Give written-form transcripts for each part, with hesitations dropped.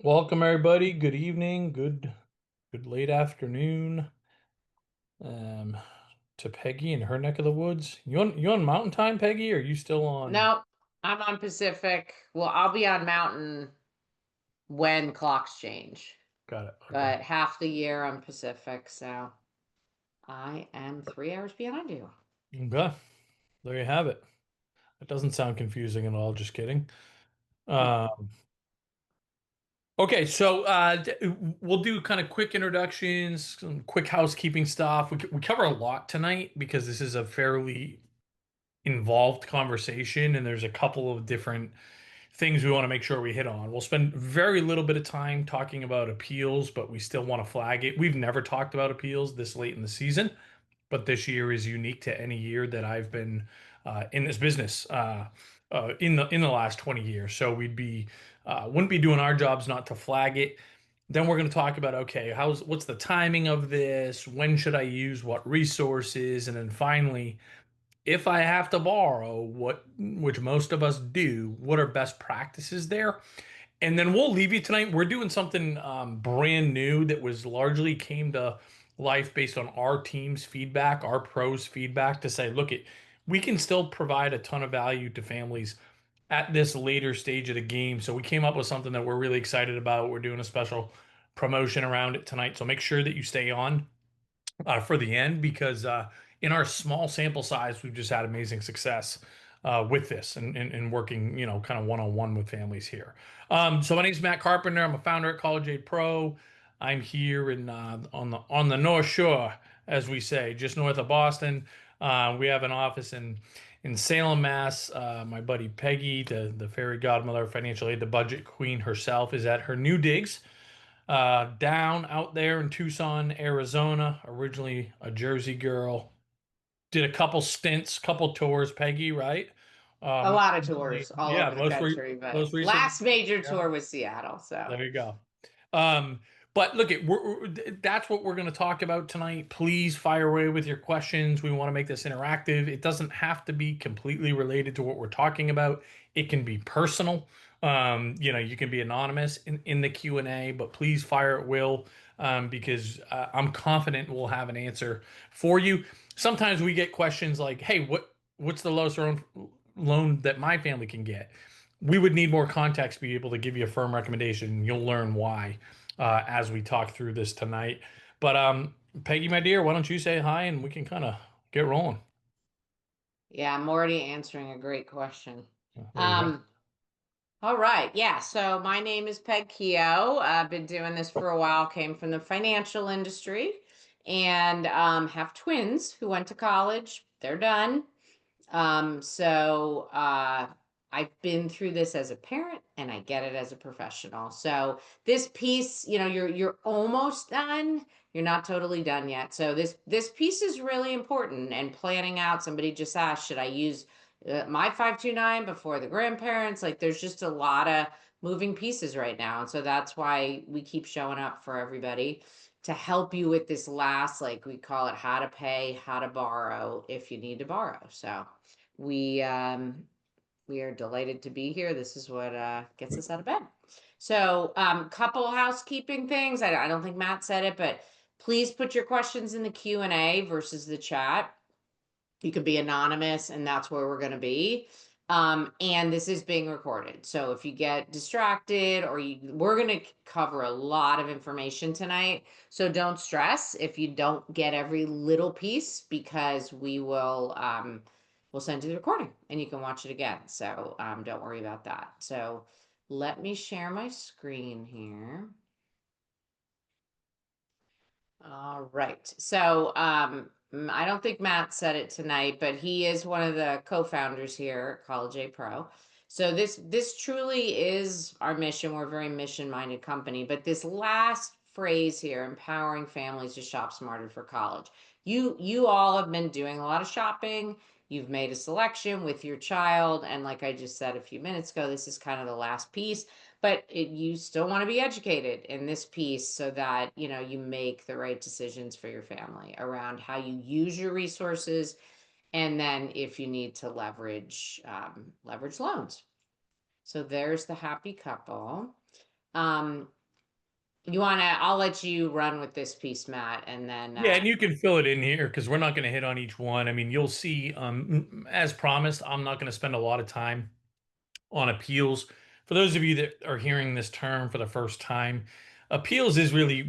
Welcome everybody. Good evening. Good late afternoon. Um, to Peggy in her neck of the woods. You on Mountain Time, Peggy, or are you still on? No, I'm on Pacific. Well, I'll be on Mountain when clocks change, Got it. Okay. but half the year I'm Pacific, so I am 3 hours behind you. Okay. There you have it. That doesn't sound confusing at all. Just kidding. Mm. Um, okay, so we'll do kind of quick introductions, some quick housekeeping stuff. We cover a lot tonight because this is a fairly involved conversation, and there's a couple of different things we want to make sure we hit on. We'll spend very little bit of time talking about appeals, but we still want to flag it. We've never talked about appeals this late in the season, but this year is unique to any year that I've been in this business in the last 20 years. So we'd be wouldn't be doing our jobs not to flag it. Then we're going to talk about, okay, what's the timing of this? When should I use what resources? And then finally, if I have to borrow, which most of us do, what are best practices there? And then we'll leave you tonight. We're doing something brand new that was largely came to life based on our team's feedback, our pros' feedback to say, look, we can still provide a ton of value to families at this later stage of the game. So we came up with something that we're really excited about. We're doing a special promotion around it tonight. So make sure that you stay on for the end because in our small sample size, we've just had amazing success with this and working, kind of one-on-one with families here. So my name is Matt Carpenter. I'm a founder at College Aid Pro. I'm here in on the North Shore, as we say, just north of Boston. We have an office in Salem, Mass. My buddy Peggy, the fairy godmother of financial aid, the budget queen herself, is at her new digs down out there in Tucson, Arizona. Originally a Jersey girl. Did a couple stints, couple tours, Peggy, right? A lot of Recently, tours all yeah, over the country, but most recently. last major Yeah. tour was Seattle, so. There you go. Um, but look, that's what we're going to talk about tonight. Please fire away with your questions. We want to make this interactive. It doesn't have to be completely related to what we're talking about. It can be personal. You can be anonymous in the Q&A, but please fire at will because I'm confident we'll have an answer for you. Sometimes we get questions like, "Hey, what's the lowest loan that my family can get?" We would need more context to be able to give you a firm recommendation. You'll learn why as we talk through this tonight. But Peggy, my dear, why don't you say hi and we can kind of get rolling. Yeah, I'm already answering a great question. There you go. Um, all right, yeah, so my name is Peg Keough. I've been doing this for a while, came from the financial industry, and have twins who went to college. They're done. I've been through this as a parent and I get it as a professional. So this piece, you're almost done. You're not totally done yet. So this piece is really important and planning out. Somebody just asked, should I use my 529 before the grandparents? Like there's just a lot of moving pieces right now. And so that's why we keep showing up for everybody to help you with this last, like we call it, how to pay, how to borrow if you need to borrow. So we um, we are delighted to be here. This is what gets us out of bed. So, couple housekeeping things. I don't think Matt said it, but please put your questions in the Q&A versus the chat. You could be anonymous, and that's where we're going to be. And this is being recorded. So if you get distracted we're going to cover a lot of information tonight. So don't stress if you don't get every little piece because we'll send you the recording and you can watch it again. So don't worry about that. So let me share my screen here. All right. So, I don't think Matt said it tonight, but he is one of the co-founders here at College A Pro. So this truly is our mission. We're a very mission-minded company, but this last phrase here, empowering families to shop smarter for college. You all have been doing a lot of shopping. You've made a selection with your child, and like I just said a few minutes ago, this is kind of the last piece, but you still want to be educated in this piece so that you make the right decisions for your family around how you use your resources, and then if you need to leverage loans. So there's the happy couple. You want to, I'll let you run with this piece, Matt, and then Yeah, and you can fill it in here because we're not going to hit on each one. I mean, you'll see, as promised, I'm not going to spend a lot of time on appeals. For those of you that are hearing this term for the first time, appeals is really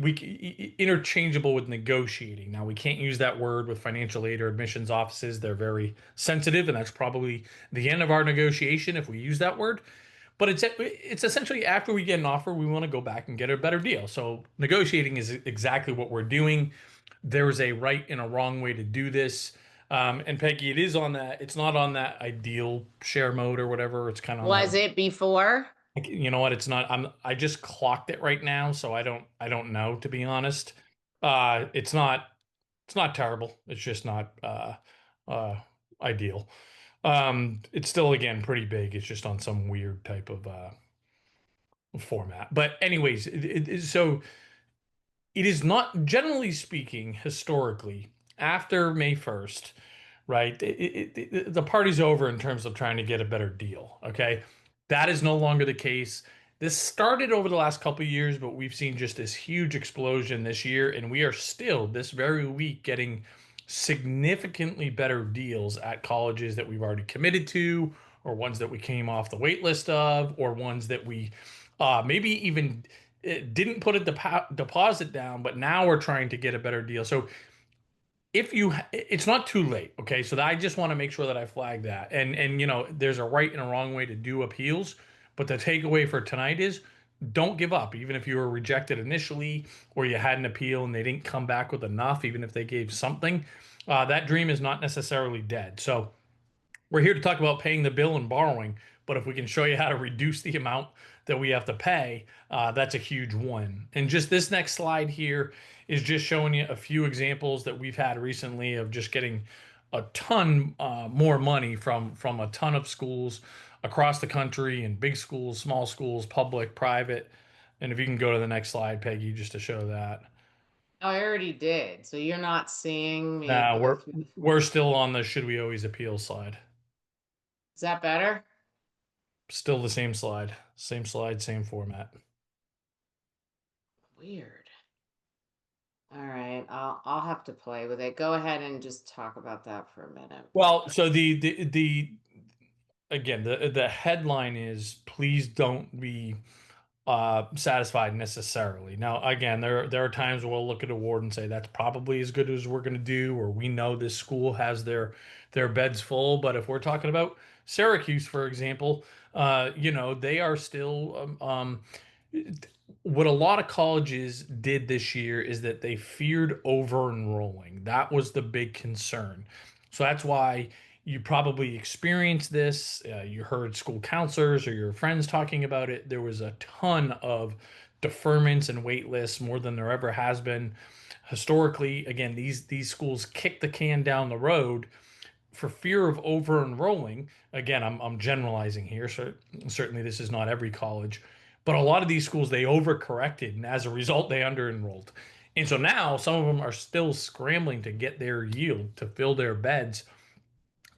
interchangeable with negotiating. Now, we can't use that word with financial aid or admissions offices. They're very sensitive, and that's probably the end of our negotiation if we use that word. But it's essentially after we get an offer, we want to go back and get a better deal. So negotiating is exactly what we're doing. There's a right and a wrong way to do this. And Peggy, it is on that. It's not on that ideal share mode or whatever. It's kind of on was that. it before? You know what? It's not. I just clocked it right now, so I don't know to be honest. It's not. It's not terrible. It's just not uh, ideal. It's still again pretty big. It's just on some weird type of format. But anyways, so it is not generally speaking historically after May 1st, right? The party's over in terms of trying to get a better deal. Okay. That is no longer the case. This started over the last couple of years, but we've seen just this huge explosion this year, and we are still this very week getting significantly better deals at colleges that we've already committed to, or ones that we came off the wait list of, or ones that we maybe even didn't put a deposit down, but now we're trying to get a better deal. So if you, it's not too late. Okay. So I just want to make sure that I flag that. And, you know, there's a right and a wrong way to do appeals. But the takeaway for tonight is don't give up. Even if you were rejected initially or you had an appeal and they didn't come back with enough, even if they gave something, that dream is not necessarily dead. So, we're here to talk about paying the bill and borrowing, but if we can show you how to reduce the amount that we have to pay, that's a huge one. And just this next slide here is just showing you a few examples that we've had recently of just getting a ton more money from a ton of schools across the country, and big schools, small schools, public, private. And if you can go to the next slide, Peggy, just to show that. Oh, I already did. So you're not seeing me Now go through. we're still on the should we always appeal slide. Is that better? Still the same slide, same format. Weird. All right, I'll have to play with it. Go ahead and just talk about that for a minute. Well, so the again the headline is please don't be satisfied necessarily. Now, again, there are times we'll look at a ward and say that's probably as good as we're going to do, or we know this school has their beds full. But if we're talking about Syracuse, for example, you know, they are still what a lot of colleges did this year is that they feared over enrolling. That was the big concern. So that's why you probably experienced this. You heard school counselors or your friends talking about it. There was a ton of deferments and wait lists, more than there ever has been historically. Again, these schools kick the can down the road for fear of over enrolling. Again, I'm generalizing here, so certainly this is not every college, but a lot of these schools they overcorrected, and as a result, they under enrolled. And so now some of them are still scrambling to get their yield to fill their beds,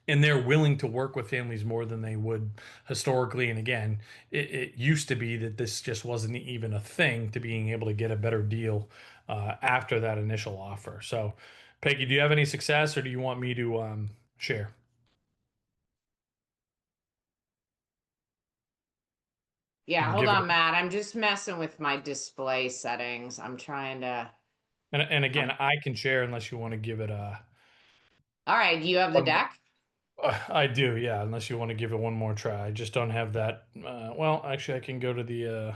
and they're willing to work with families more than they would historically. And again, it used to be that this just wasn't even a thing to being able to get a better deal after that initial offer. So, Peggy, do you have any success, or do you want me to share? Can Yeah, you hold give it? on, Matt. I'm just messing with my display settings. I'm trying to. And again, Um, I can share unless you want to give it a. all right, do you have the deck? I do, yeah. Unless you want to give it one more try. I just don't have that. Well, actually, I can go to the.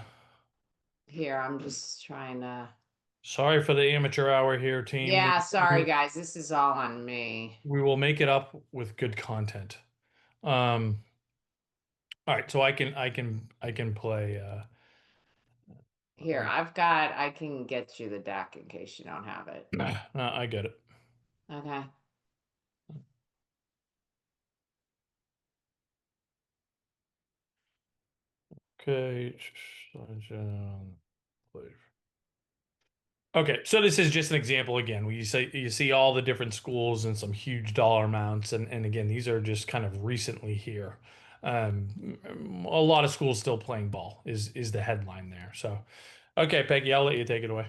Here, I'm just trying to. Sorry for the amateur hour here, team. Yeah, sorry, guys. This is all on me. We will make it up with good content. Um, all right, so I can play. Here, Uh, I can get you the deck in case you don't have it. I get it. Okay. Okay. Okay, so this is just an example again. Where you see all the different schools and some huge dollar amounts, and again, these are just kind of recently here. A lot of schools still playing ball is the headline there. So, Okay, Peggy, I'll let you take it away.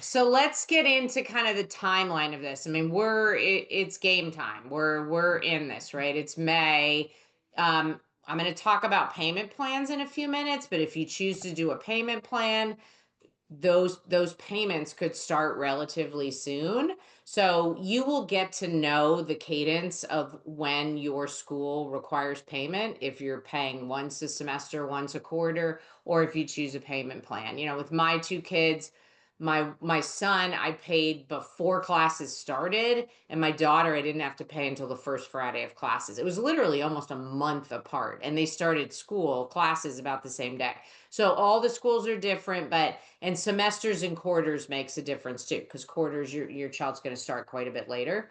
So let's get into kind of the timeline of this. I mean, it's game time. We're in this, right? It's May. I'm going to talk about payment plans in a few minutes, but if you choose to do a payment plan, those payments could start relatively soon. So you will get to know the cadence of when your school requires payment, if you're paying once a semester, once a quarter, or if you choose a payment plan. You know, with my two kids, my son I paid before classes started, and my daughter I didn't have to pay until the first Friday of classes. It was literally almost a month apart, and they started school classes about the same day. So all the schools are different, but and semesters and quarters makes a difference too, because quarters your child's going to start quite a bit later.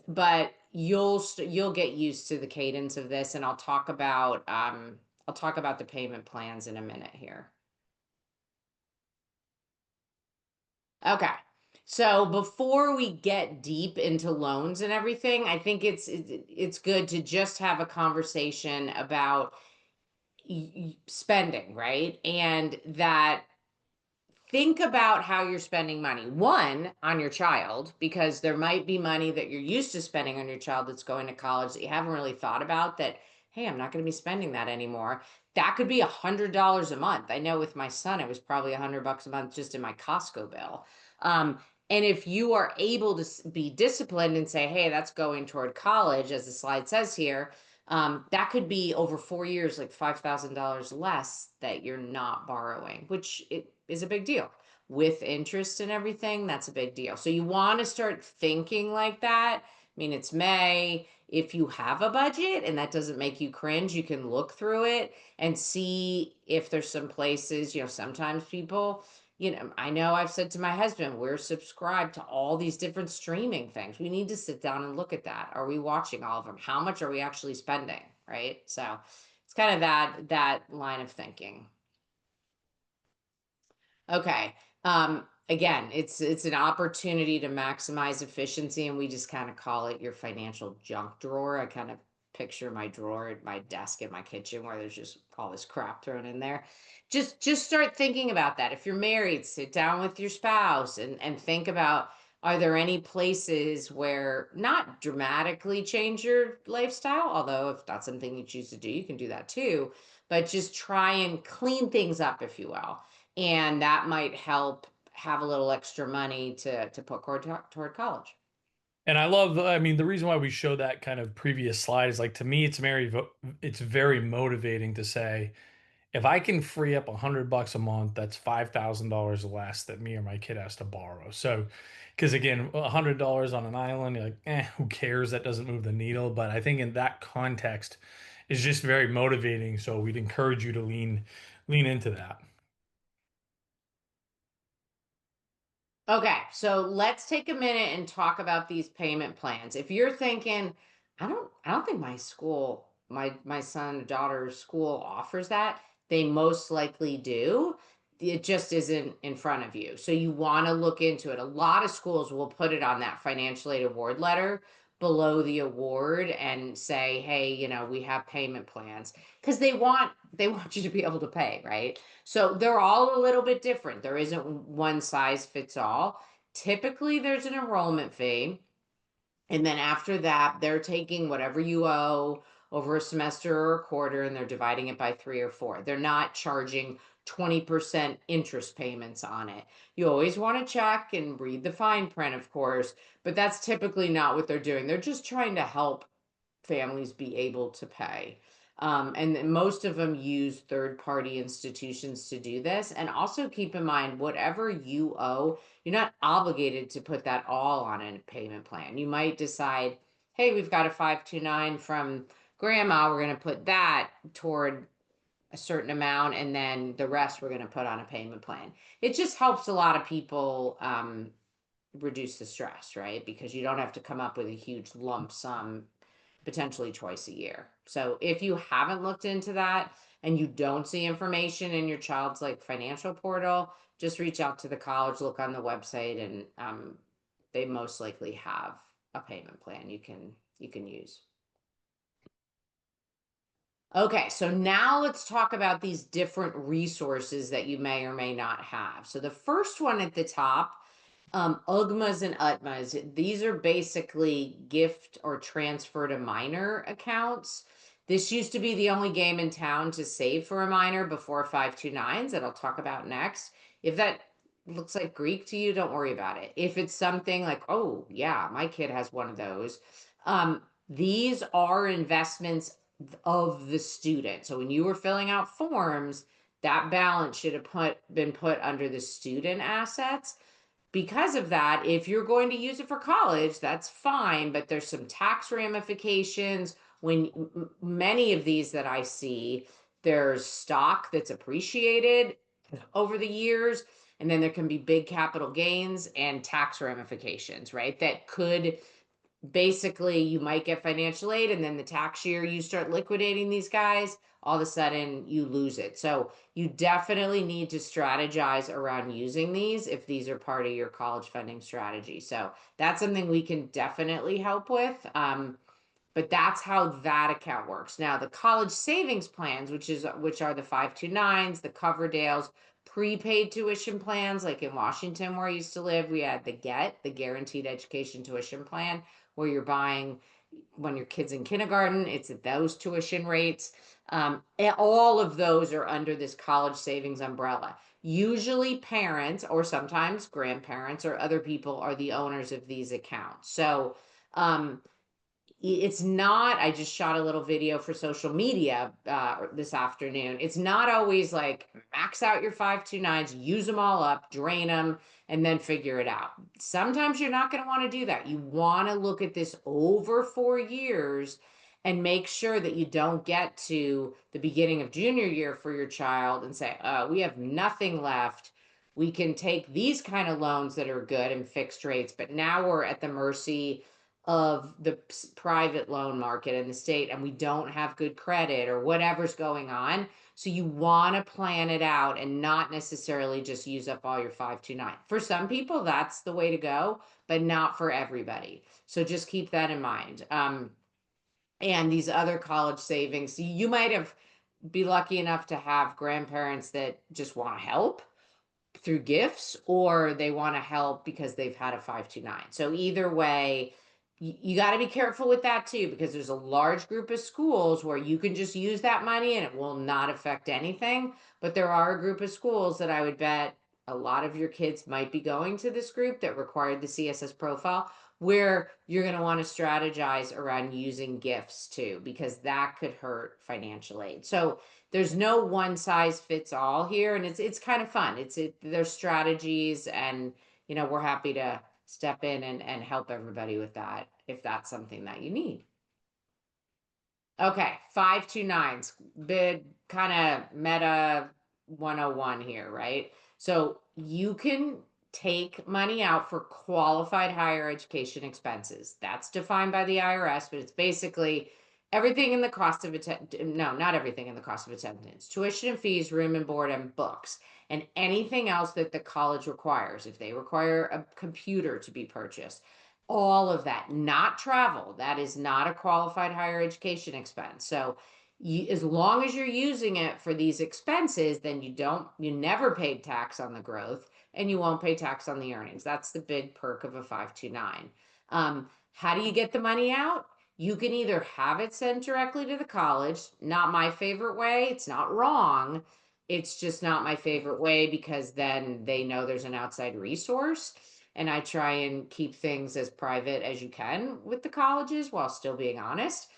But you'll get used to the cadence of this, and I'll talk about the payment plans in a minute here. Okay. So before we get deep into loans and everything, I think it's good to just have a conversation about spending, right? And that think about how you're spending money. One, on your child, because there might be money that you're used to spending on your child that's going to college that you haven't really thought about that, hey, I'm not going to be spending that anymore. That could be $100 a month. I know with my son, it was probably $100 a month just in my Costco bill. Um, and if you are able to be disciplined and say, hey, that's going toward college, as the slide says here, that could be over 4 years, like $5,000 less that you're not borrowing, which it is a big deal. With interest and everything, that's a big deal. So you want to start thinking like that. I mean, it's May. If you have a budget and that doesn't make you cringe, you can look through it and see if there's some places, sometimes people, I know I've said to my husband, we're subscribed to all these different streaming things. We need to sit down and look at that. Are we watching all of them? How much are we actually spending? Right? So it's kind of that line of thinking. Okay. Again, it's an opportunity to maximize efficiency, and we just kind of call it your financial junk drawer. I kind of picture my drawer at my desk in my kitchen where there's just all this crap thrown in there. Just start thinking about that. If you're married, sit down with your spouse and think about, are there any places where not dramatically change your lifestyle, although if that's something you choose to do, you can do that too, but just try and clean things up, if you will, and that might help have a little extra money to put toward college. And I mean, the reason why we show that kind of previous slide is like to me, it's very motivating to say, if I can free up $100 a month, that's $5,000 less that me or my kid has to borrow. So, because again, $100 on an island, you're like, who cares? That doesn't move the needle. But I think in that context, is just very motivating. So we'd encourage you to lean into that. Okay, so let's take a minute and talk about these payment plans. If you're thinking, I don't think my school, my son or daughter's school offers that, they most likely do. It just isn't in front of you. So you want to look into it. A lot of schools will put it on that financial aid award letter below the award and say, hey, we have payment plans, because they want you to be able to pay, right? So they're all a little bit different. There isn't one size fits all. Typically, there's an enrollment fee. And then after that, they're taking whatever you owe over a semester or a quarter and they're dividing it by 3 or 4. They're not charging 20% interest payments on it. You always want to check and read the fine print, of course, but that's typically not what they're doing. They're just trying to help families be able to pay. And most of them use third party institutions to do this. And also keep in mind, whatever you owe, you're not obligated to put that all on a payment plan. You might decide, hey, we've got a 529 from grandma. We're going to put that toward a certain amount, and then the rest we're going to put on a payment plan. It just helps a lot of people reduce the stress, right? Because you don't have to come up with a huge lump sum potentially twice a year. So if you haven't looked into that and you don't see information in your child's like financial portal, just reach out to the college, look on the website, and they most likely have a payment plan you can use. Okay, so now let's talk about these different resources that you may or may not have. So the first one at the top, UGMAs and UTMAs, these are basically gift or transfer to minor accounts. This used to be the only game in town to save for a minor before 529s that I'll talk about next. If that looks like Greek to you, don't worry about it. If it's something like, oh, yeah, my kid has one of those, these are investments of the student. So when you were filling out forms, that balance should have been put under the student assets. Because of that, if you're going to use it for college, that's fine, but there's some tax ramifications when many of these that I see, there's stock that's appreciated over the years, and then there can be big capital gains and tax ramifications, right? That could basically, you might get financial aid, and then the tax year you start liquidating these guys, all of a sudden you lose it. So you definitely need to strategize around using these if these are part of your college funding strategy. So that's something we can definitely help with. But that's how that account works. Now, the college savings plans, which are the 529s, the Coverdales, prepaid tuition plans, like in Washington where I used to live, we had the Guaranteed Education Tuition Plan, where you're buying when your kid's in kindergarten, it's at those tuition rates. All of those are under this college savings umbrella. Usually parents or sometimes grandparents or other people are the owners of these accounts. So um, it's not, I just shot a little video for social media this afternoon. It's not always like max out your 529s, use them all up, drain them, and then figure it out. Sometimes you're not going to want to do that. You want to look at this over 4 years and make sure that you don't get to the beginning of junior year for your child and say, we have nothing left. We can take these kind of loans that are good and fixed rates, but now we're at the mercy of the private loan market in the state, and we don't have good credit or whatever's going on. So you want to plan it out and not necessarily just use up all your 529. For some people, that's the way to go, but not for everybody. So just keep that in mind. And these other college savings, you might have be lucky enough to have grandparents that just want to help through gifts, or they want to help because they've had a 529. So either way, you got to be careful with that too, because there's a large group of schools where you can just use that money and it will not affect anything. But there are a group of schools that I would bet a lot of your kids might be going to this group that required the CSS profile, where you're going to want to strategize around using gifts too, because that could hurt financial aid. So there's no one size fits all here, and it's kind of fun. There's strategies, and we're happy to step in and help everybody with that if that's something that you need. Okay, 529s, big kind of meta 101 here, right? So you can take money out for qualified higher education expenses. That's defined by the IRS, but it's basically everything in the cost of attendance. No, not everything in the cost of attendance. Tuition and fees, room and board, and books, and anything else that the college requires. If they require a computer to be purchased, all of that, not travel. That is not a qualified higher education expense. So as long as you're using it for these expenses, then you never paid tax on the growth, and you won't pay tax on the earnings. That's the big perk of a 529. How do you get the money out? You can either have it sent directly to the college, not my favorite way. It's not wrong. It's just not my favorite way, because then they know there's an outside resource, and I try and keep things as private as you can with the colleges while still being honest.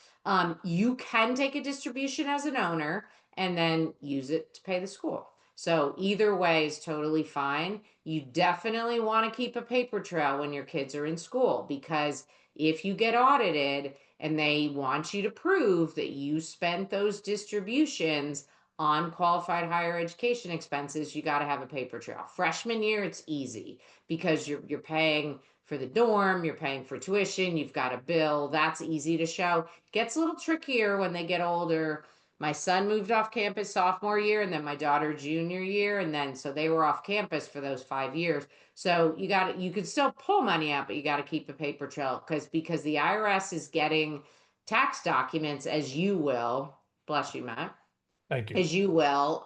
You can take a distribution as an owner and then use it to pay the school. So either way is totally fine. You definitely want to keep a paper trail when your kids are in school, because if you get audited and they want you to prove that you spent those distributions on qualified higher education expenses, you got to have a paper trail. Freshman year, it's easy because you're paying for the dorm, you're paying for tuition, you've got a bill, that's easy to show. Gets a little trickier when they get older. My son moved off campus sophomore year, and then my daughter junior year, and then so they were off campus for those 5 years. So you could still pull money out, but you got to keep a paper trail, because the IRS is getting tax documents, as you will, Bless you, Matt, Thank you. as you will.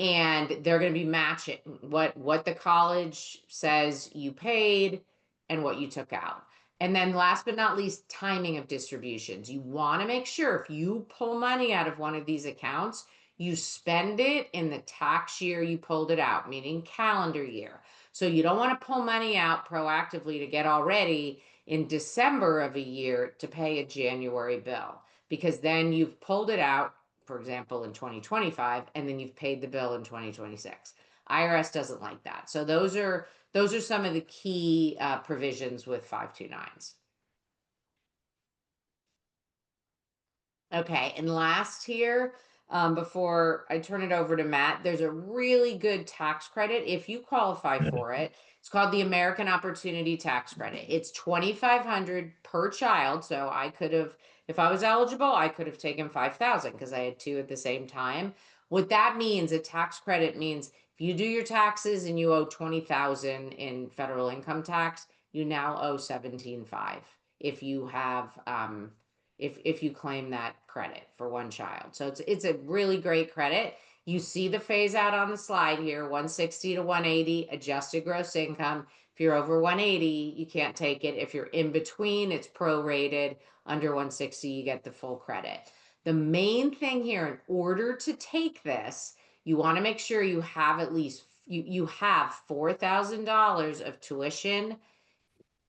And they're going to be matching what the college says you paid and what you took out. And then last but not least, timing of distributions. You want to make sure if you pull money out of one of these accounts, you spend it in the tax year you pulled it out, meaning calendar year. So you don't want to pull money out proactively to get all ready in December of a year to pay a January bill, because then you've pulled it out, for example, in 2025, and then you've paid the bill in 2026. IRS doesn't like that. So those are some of the key provisions with 529s. Okay, and last here, before I turn it over to Matt, there's a really good tax credit if you qualify for it. It's called the American Opportunity Tax Credit. It's 2,500 per child. So I could have, if I was eligible, I could have taken 5,000 because I had two at the same time. What that means, a tax credit means if you do your taxes and you owe 20,000 in federal income tax, you now owe 17,500 if you have if you claim that credit for one child. So it's a really great credit. You see the phase out on the slide here, 160 to 180 adjusted gross income. If you're over 180, you can't take it. If you're in between, it's prorated. Under 160, you get the full credit. The main thing here, in order to take this, you want to make sure you have at least you have $4,000 of tuition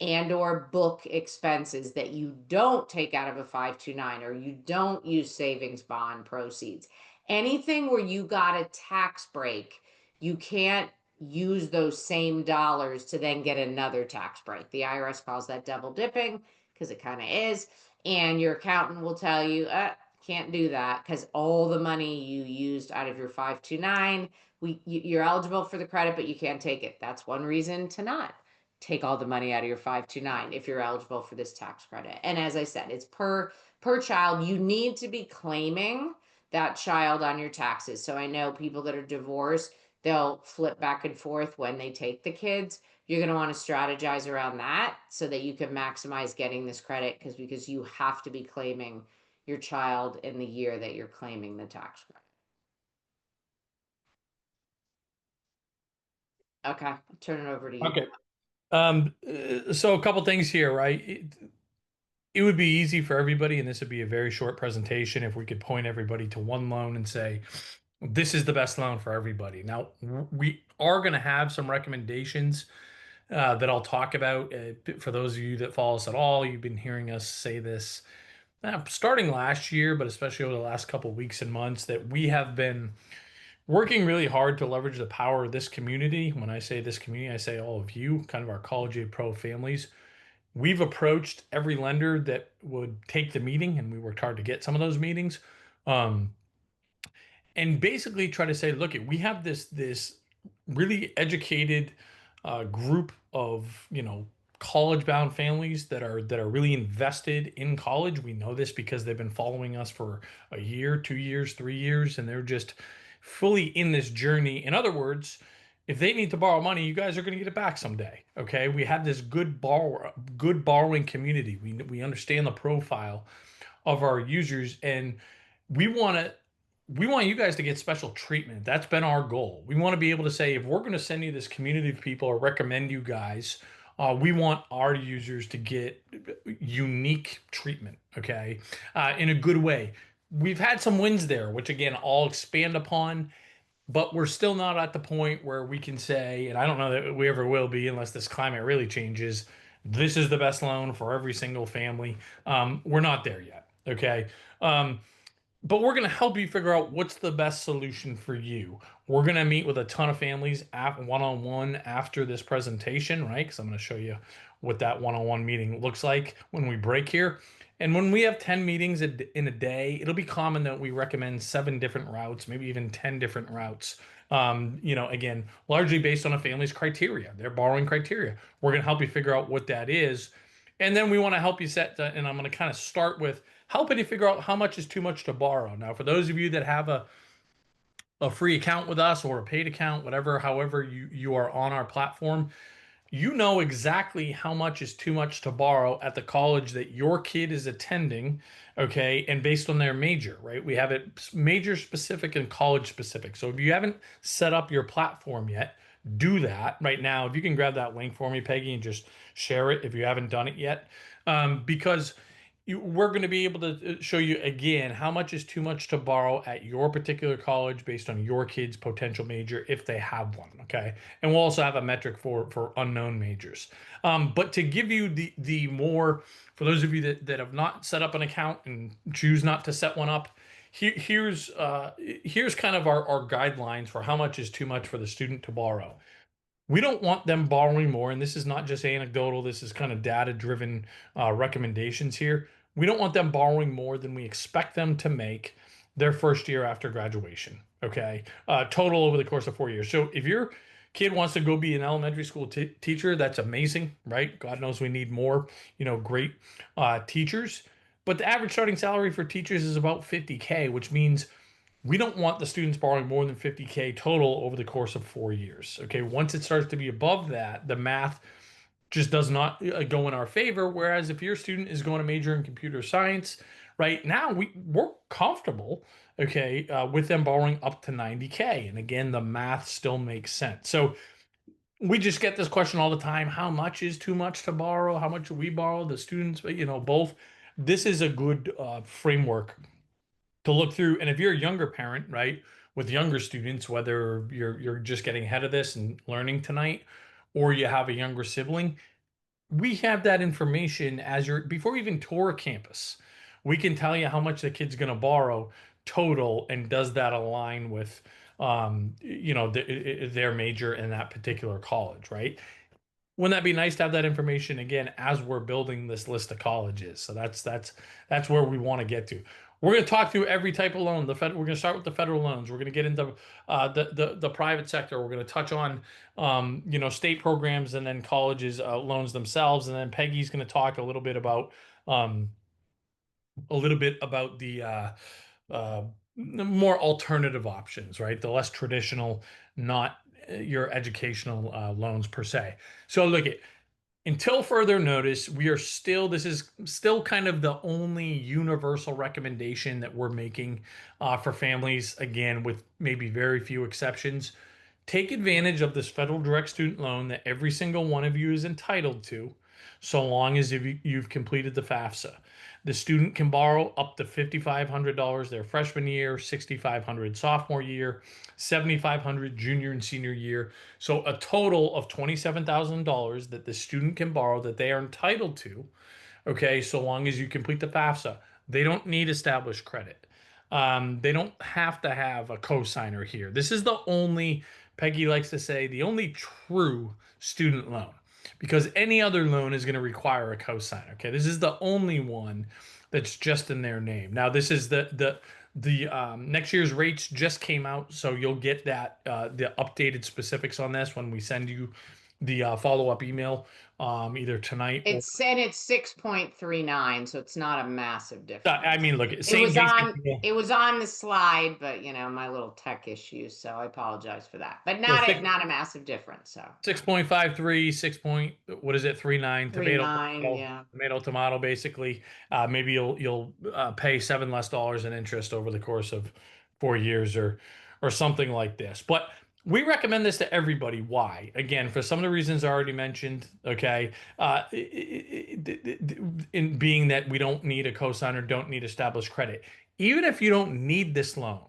and or book expenses that you don't take out of a 529, or you don't use savings bond proceeds. Anything where you got a tax break, you can't use those same dollars to then get another tax break. The IRS calls that double dipping because it kind of is. And your accountant will tell you, can't do that because all the money you used out of your 529, you're eligible for the credit, but you can't take it. That's one reason to not take all the money out of your 529 if you're eligible for this tax credit. And as I said, it's per child. You need to be claiming that child on your taxes. So I know people that are divorced, they'll flip back and forth when they take the kids. You're going to want to strategize around that so that you can maximize getting this credit, because you have to be claiming your child in the year that you're claiming the tax credit. Okay, I'll turn it over to you. Okay. So a couple things here, right? It would be easy for everybody, and this would be a very short presentation if we could point everybody to one loan and say, this is the best loan for everybody. Now, we are going to have some recommendations that I'll talk about. For those of you that follow us at all, you've been hearing us say this starting last year, but especially over the last couple of weeks and months, that we have been working really hard to leverage the power of this community. When I say this community, I say all of you, kind of our College Aid Pro families. We've approached every lender that would take the meeting, and we worked hard to get some of those meetings. Um, and basically try to say, look, we have this really educated group of college bound families that are really invested in college. We know this because they've been following us for a year, 2 years, 3 years, and they're just fully in this journey. In other words, if they need to borrow money, you guys are going to get it back someday. Okay, we have this good borrowing community. We understand the profile of our users, and we want to we want you guys to get special treatment. That's been our goal. We want to be able to say, if we're going to send you this community of people or recommend you guys, we want our users to get unique treatment, okay, in a good way. We've had some wins there, which again, I'll expand upon, but we're still not at the point where we can say, and I don't know that we ever will be unless this climate really changes, this is the best loan for every single family. We're not there yet, okay? Um, but we're going to help you figure out what's the best solution for you. We're going to meet with a ton of families one-on-one after this presentation, right? Because I'm going to show you what that one-on-one meeting looks like when we break here. And when we have 10 meetings in a day, it'll be common that we recommend 7 different routes, maybe even 10 different routes. Again, largely based on a family's criteria, their borrowing criteria. We're going to help you figure out what that is. And then we want to help you and I'm going to kind of start with helping you figure out how much is too much to borrow. Now, for those of you that have a free account with us or a paid account, whatever, however you are on our platform, you know exactly how much is too much to borrow at the college that your kid is attending, okay, and based on their major, right? We have it major specific and college specific. So if you haven't set up your platform yet, do that right now. If you can grab that link for me, Peggy, and just share it if you haven't done it yet, because we're going to be able to show you again how much is too much to borrow at your particular college based on your kid's potential major if they have one. Okay, and we'll also have a metric for unknown majors. But to give you the more for those of you that have not set up an account and choose not to set one up, here's kind of our guidelines for how much is too much for the student to borrow. We don't want them borrowing more, and this is not just anecdotal, this is kind of data-driven recommendations here. We don't want them borrowing more than we expect them to make their first year after graduation, okay? Total over the course of 4 years. So if your kid wants to go be an elementary school teacher, that's amazing, right? God knows we need more, great teachers. But the average starting salary for teachers is about 50K, which means we don't want the students borrowing more than 50K total over the course of 4 years. Okay, once it starts to be above that, the math just does not go in our favor. Whereas if your student is going to major in computer science, right now we're comfortable, okay, with them borrowing up to 90K. And again, the math still makes sense. So we just get this question all the time: how much is too much to borrow? How much do we borrow? The students, both. This is a good framework to look through. And if you're a younger parent, right, with younger students, whether you're just getting ahead of this and learning tonight, or you have a younger sibling, we have that information as you're before you even tour a campus. We can tell you how much the kid's going to borrow total, and does that align with their major in that particular college, right? Wouldn't that be nice to have that information again as we're building this list of colleges? So that's where we want to get to. We're going to talk through every type of loan. We're going to start with the federal loans. We're going to get into the private sector. We're going to touch on state programs, and then colleges loans themselves. And then Peggy's going to talk um, a little bit about the more alternative options, right? The less traditional, not your educational loans per se. So look at until further notice, this is still kind of the only universal recommendation that we're making for families, again, with maybe very few exceptions. Take advantage of this federal direct student loan that every single one of you is entitled to, so long as you've completed the FAFSA. The student can borrow up to $5,500 their freshman year, $6,500 sophomore year, $7,500 junior and senior year. So a total of $27,000 that the student can borrow that they are entitled to, okay, so long as you complete the FAFSA. They don't need established credit. They don't have to have a cosigner here. This is the only, Peggy likes to say, the only true student loan, because any other loan is going to require a cosigner. Okay, this is the only one that's just in their name. Now, this is the next year's rates just came out, so you'll get the updated specifics on this when we send you the follow-up email either tonight or It's said it's 6.39, so it's not a massive I difference. mean, look, It same was basic on deal. it was on the slide, but my little tech issues, so I apologize for that. But So not a massive difference, so 6.53, 6 point, what is it, 39, three tomato, nine, tomato, yeah. tomato, tomato, basically. Maybe you'll pay $7 less in interest over the course of 4 years or something like this. But we recommend this to everybody. Why? Again, for some of the reasons I already mentioned, okay, in being that we don't need a cosigner, don't need established credit. Even if you don't need this loan,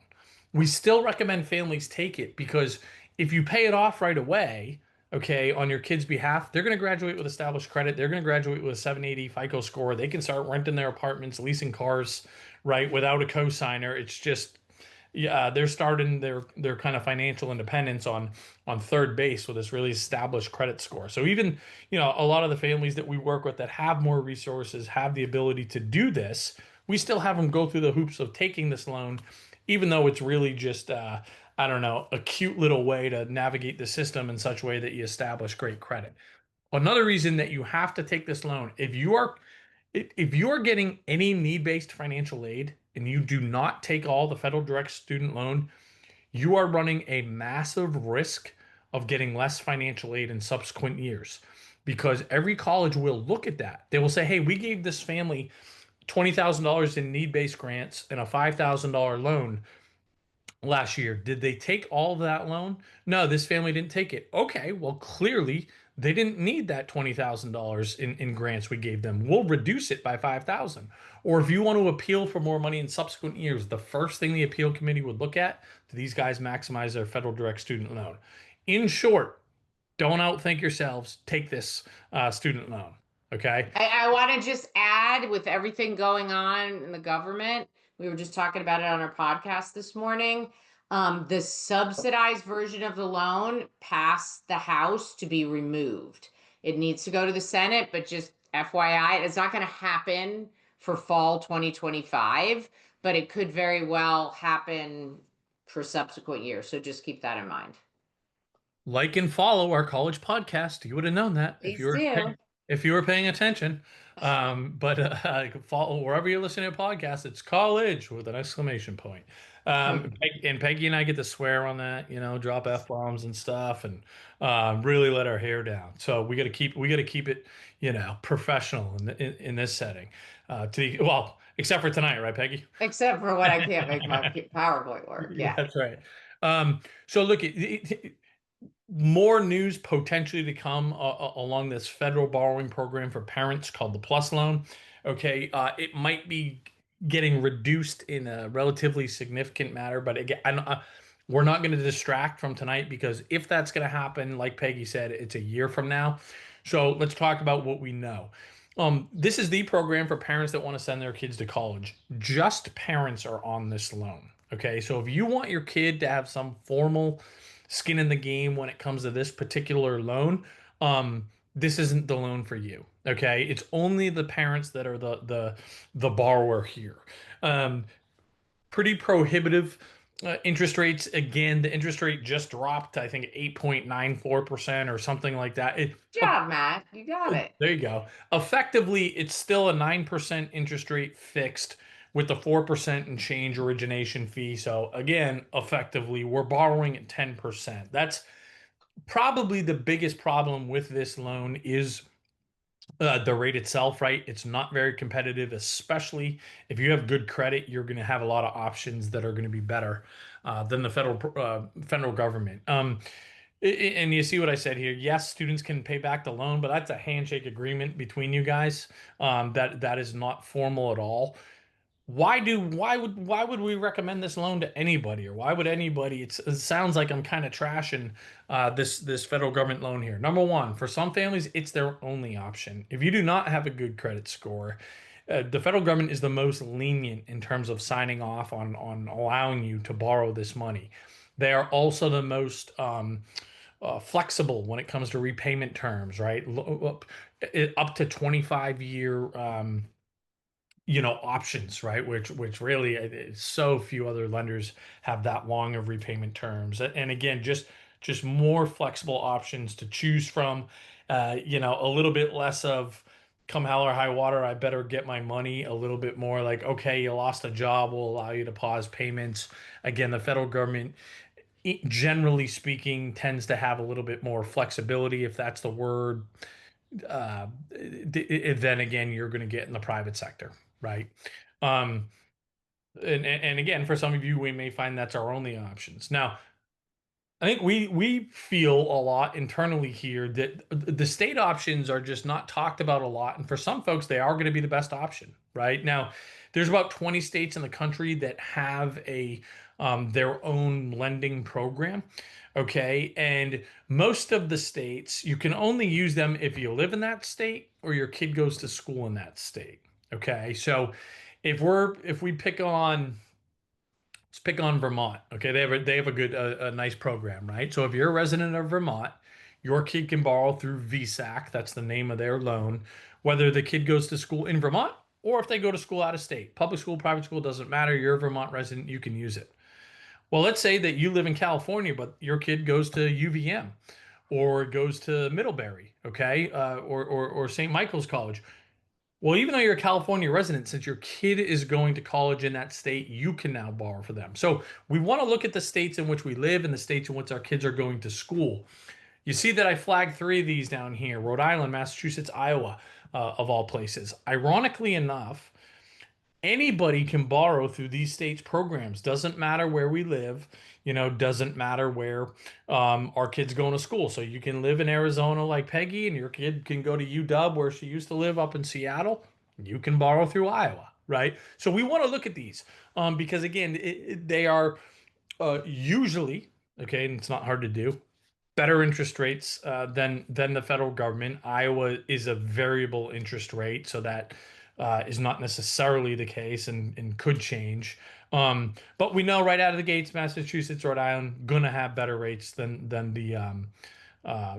we still recommend families take it, because if you pay it off right away, okay, on your kid's behalf, they're going to graduate with established credit. They're going to graduate with a 780 FICO score. They can start renting their apartments, leasing cars, right, without a cosigner. It's just, yeah, they're starting their kind of financial independence on third base with this really established credit score. So even, a lot of the families that we work with that have more resources, have the ability to do this, we still have them go through the hoops of taking this loan, even though it's really just I don't know, a cute little way to navigate the system in such a way that you establish great credit. Another reason that you have to take this loan, if you are getting any need-based financial aid and you do not take all the federal direct student loan, you are running a massive risk of getting less financial aid in subsequent years. Because every college will look at that. They will say, hey, we gave this family $20,000 in need-based grants and a $5,000 loan last year. Did they take all of that loan? No, this family didn't take it. Okay, well, clearly they didn't need that $20,000 in grants we gave them. We'll reduce it by 5,000. Or if you want to appeal for more money in subsequent years, the first thing the appeal committee would look at, do these guys maximize their federal direct student loan? In short, don't outthink yourselves. Take this student loan. Okay. I want to just add with everything going on in the government, we were just talking about it on our podcast this morning. The subsidized version of the loan passed the House to be removed. It needs to go to the Senate, but just FYI, it's not going to happen for fall 2025, but it could very well happen for subsequent years. So just keep that in mind. Like and follow our college podcast. You would have known that Please do. if you were paying attention. But follow wherever you're listening to podcasts. It's college with an exclamation point. And Peggy and I get to swear on that, drop f bombs and stuff, and really let our hair down. So we got to keep it, professional in this setting. Well, except for tonight, right, Peggy? Except for when I can't make my PowerPoint work. Yeah, Yeah. that's right. So look, more news potentially to come along this federal borrowing program for parents called the Plus Loan. Okay, it might be getting reduced in a relatively significant matter, but again, we're not going to distract from tonight because if that's going to happen, like Peggy said, it's a year from now. So let's talk about what we know. This is the program for parents that want to send their kids to college. Just parents are on this loan. Okay, so if you want your kid to have some formal skin in the game when it comes to this particular loan, this isn't the loan for you. Okay, it's only the parents that are the borrower here. Pretty prohibitive interest rates. Again, the interest rate just dropped, I think 8.94% or something like that. Good job, Matt. You got it. There you go. Effectively, it's still a 9% interest rate fixed with the 4% and change origination fee. So again, effectively, we're borrowing at 10%. That's probably the biggest problem with this loan is the rate itself, right? It's not very competitive, especially if you have good credit. You're going to have a lot of options that are going to be better than the federal government. And you see what I said here. Yes, students can pay back the loan, but that's a handshake agreement between you guys. That is not formal at all. Why would we recommend this loan to anybody, or why would anybody? It sounds like I'm kind of trashing this federal government loan here. Number one, for some families, it's their only option. If you do not have a good credit score, the federal government is the most lenient in terms of signing off on allowing you to borrow this money. They are also the most flexible when it comes to repayment terms, right? Up to 25-year options, right? Which really so few other lenders have that long of repayment terms. And again, just more flexible options to choose from. A little bit less of come hell or high water, I better get my money. A little bit more like, okay, you lost a job, we'll allow you to pause payments. Again, the federal government, generally speaking, tends to have a little bit more flexibility, if that's the word. Then again, you're going to get in the private sector, right? Um, and again, for some of you, we may find that's our only options. Now, I think we feel a lot internally here that the state options are just not talked about a lot, and for some folks, they are going to be the best option, right? Now, there's about 20 states in the country that have a their own lending program, okay? And most of the states, you can only use them if you live in that state or your kid goes to school in that state, okay? So if we pick on let's pick on Vermont. Okay, they have a good a nice program, right? So if you're a resident of Vermont, your kid can borrow through VSAC. That's the name of their loan, whether the kid goes to school in Vermont or if they go to school out of state. Public school, private school, doesn't matter. You're a Vermont resident, you can use it. Well, let's say that you live in California, but your kid goes to UVM or goes to Middlebury, okay, or St. Michael's College. Well, even though you're a California resident, since your kid is going to college in that state, you can now borrow for them. So we want to look at the states in which we live and the states in which our kids are going to school. You see that I flagged three of these down here: Rhode Island, Massachusetts, Iowa, of all places. Ironically enough, anybody can borrow through these states programs. Doesn't matter where we live, doesn't matter where our kids going to school. So you can live in Arizona like Peggy, and your kid can go to UW where she used to live up in Seattle. You can borrow through Iowa, right? So we want to look at these because again, they are usually okay, and it's not hard to do, better interest rates than the federal government. Iowa is a variable interest rate, so that is not necessarily the case and could change. But we know right out of the gates, Massachusetts, Rhode Island, gonna have better rates than the uh,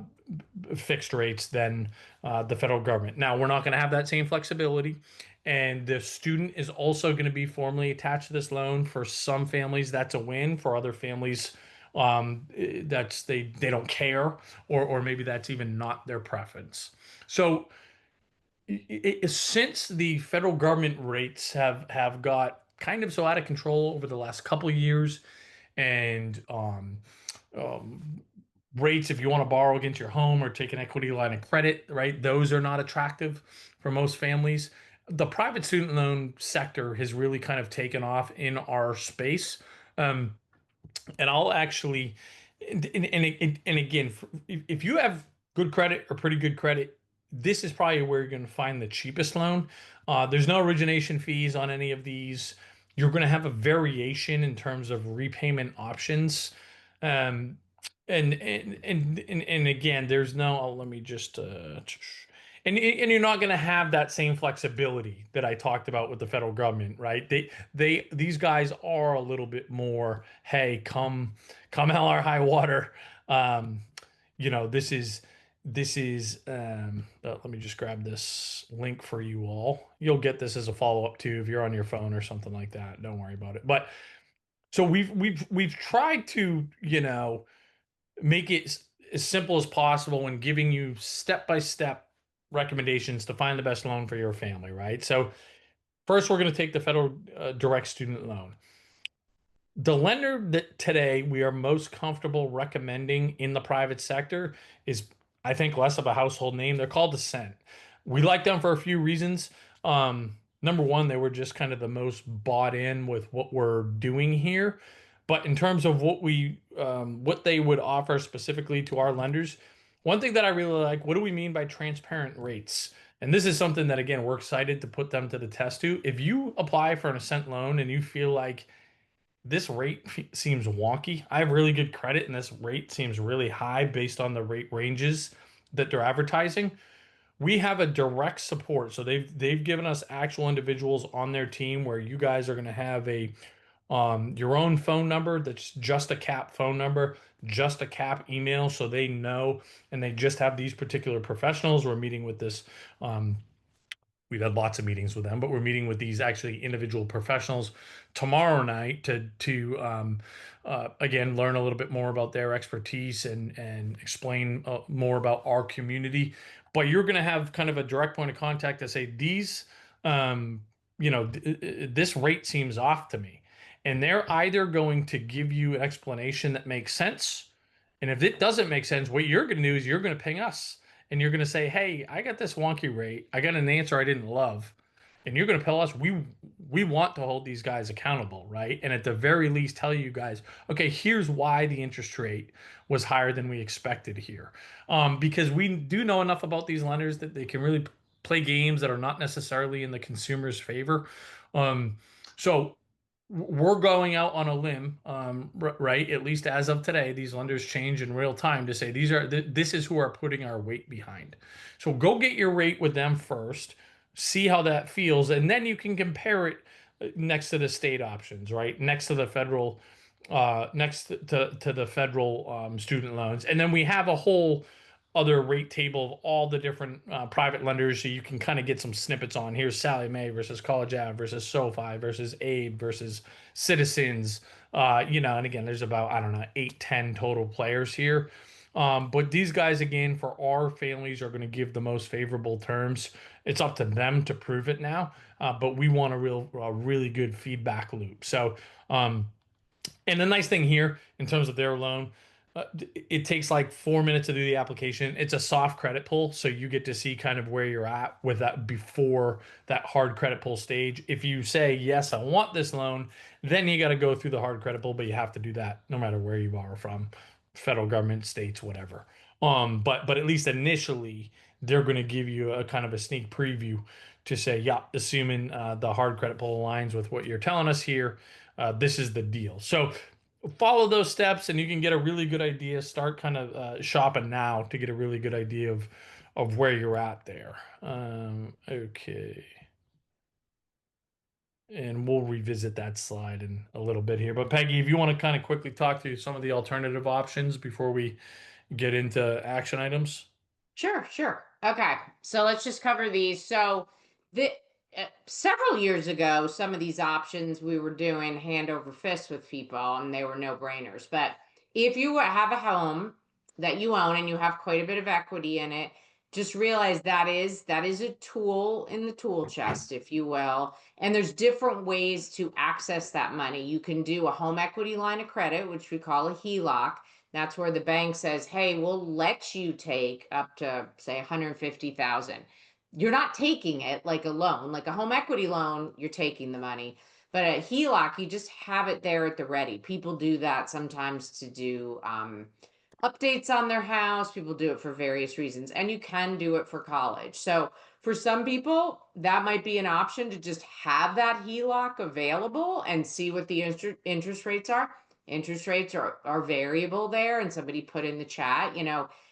fixed rates than the federal government. Now, we're not going to have that same flexibility. And the student is also going to be formally attached to this loan. For some families, that's a win. For other families, that's they don't care, or maybe that's even not their preference. So, since the federal government rates have got kind of so out of control over the last couple of years, and um, rates if you want to borrow against your home or take an equity line of credit, right? Those are not attractive for most families. The private student loan sector has really kind of taken off in our space. Um, and I'll actually, and again, if you have good credit or pretty good credit, this is probably where you're going to find the cheapest loan. There's no origination fees on any of these. You're going to have a variation in terms of repayment options. Um, and again, there's no, oh, let me just, and you're not going to have that same flexibility that I talked about with the federal government, right? These guys are a little bit more, hey, come hell or high water. Um, this is let me just grab this link for you all. You'll get this as a follow-up too if you're on your phone or something like that. Don't worry about it. But so we've tried to, make it as simple as possible when giving you step-by-step recommendations to find the best loan for your family, right? So first, we're going to take the federal direct student loan. The lender that today we are most comfortable recommending in the private sector is, I think, less of a household name. They're called Ascent. We like them for a few reasons. Number one, they were just kind of the most bought in with what we're doing here. But in terms of what they would offer specifically to our lenders, one thing that I really like, what do we mean by transparent rates? And this is something that, again, we're excited to put them to the test to. If you apply for an Ascent loan and you feel like this rate seems wonky. I have really good credit, and this rate seems really high based on the rate ranges that they're advertising. We have a direct support, so they've given us actual individuals on their team where you guys are going to have a your own phone number that's just a cap phone number, just a cap email, so they know, and they just have these particular professionals. We're meeting with this we've had lots of meetings with them, but we're meeting with these actually individual professionals tomorrow night to again learn a little bit more about their expertise and explain more about our community. But you're going to have kind of a direct point of contact to say these, um, this rate seems off to me, and they're either going to give you an explanation that makes sense, and if it doesn't make sense, what you're going to do is you're going to ping us and you're going to say, "Hey, I got this wonky rate. I got an answer I didn't love." And you're going to tell us we want to hold these guys accountable, right? And at the very least tell you guys, "Okay, here's why the interest rate was higher than we expected here." Because we do know enough about these lenders that they can really play games that are not necessarily in the consumer's favor. Um, so we're going out on a limb, right? At least as of today, these lenders change in real time to say this is who are putting our weight behind. So go get your rate with them first, see how that feels, and then you can compare it next to the state options, right? Next to the federal, next to the federal student loans, and then we have a whole other rate table of all the different private lenders, so you can kind of get some snippets on. Here's Sally Mae versus College Ave versus SoFi versus Abe versus Citizens. And again, there's about, I don't know, 8, 10 total players here. But these guys, again, for our families, are going to give the most favorable terms. It's up to them to prove it now. But we want a really good feedback loop. So, and the nice thing here, in terms of their loan, it takes like 4 minutes to do the application. It's a soft credit pull, so you get to see kind of where you're at with that before that hard credit pull stage. If you say, yes, I want this loan, then you got to go through the hard credit pull, but you have to do that no matter where you borrow from, federal government, states, whatever. But at least initially, they're going to give you a kind of a sneak preview to say, yeah, assuming the hard credit pull aligns with what you're telling us here, this is the deal. So follow those steps, and you can get a really good idea. Start kind of shopping now to get a really good idea of where you're at there. Okay. And we'll revisit that slide in a little bit here. But Peggy, if you want to kind of quickly talk through some of the alternative options before we get into action items. Sure, sure. Okay, so let's just cover these. So, the several years ago, some of these options we were doing hand over fist with people, and they were no brainers. But if you have a home that you own and you have quite a bit of equity in it, just realize that is a tool in the tool chest, if you will. And there's different ways to access that money. You can do a home equity line of credit, which we call a HELOC. That's where the bank says, "Hey, we'll let you take up to say 150,000." You're not taking it like a loan, like a home equity loan, you're taking the money. But a HELOC, you just have it there at the ready. People do that sometimes to do updates on their house. People do it for various reasons, and you can do it for college. So for some people, that might be an option to just have that HELOC available and see what the interest rates are. Interest rates are variable there, and somebody put in the chat,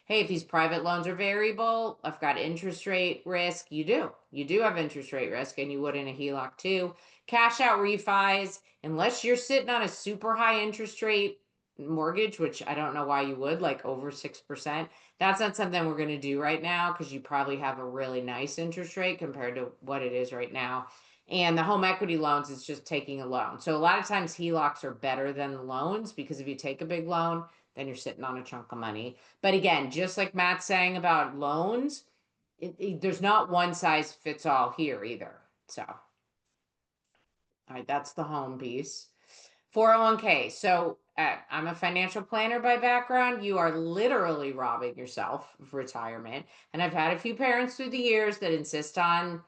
hey, if these private loans are variable, I've got interest rate risk. You do have interest rate risk, and you would in a HELOC too. Cash out refis, unless you're sitting on a super high interest rate mortgage, which I don't know why you would, like over 6%. That's not something we're going to do right now, because you probably have a really nice interest rate compared to what it is right now. And the home equity loans is just taking a loan. So a lot of times HELOCs are better than loans, because if you take a big loan, then you're sitting on a chunk of money. But again, just like Matt's saying about loans, there's not one size fits all here either. So, all right, that's the home piece. 401k. So I'm a financial planner by background. You are literally robbing yourself of retirement. And I've had a few parents through the years that insist on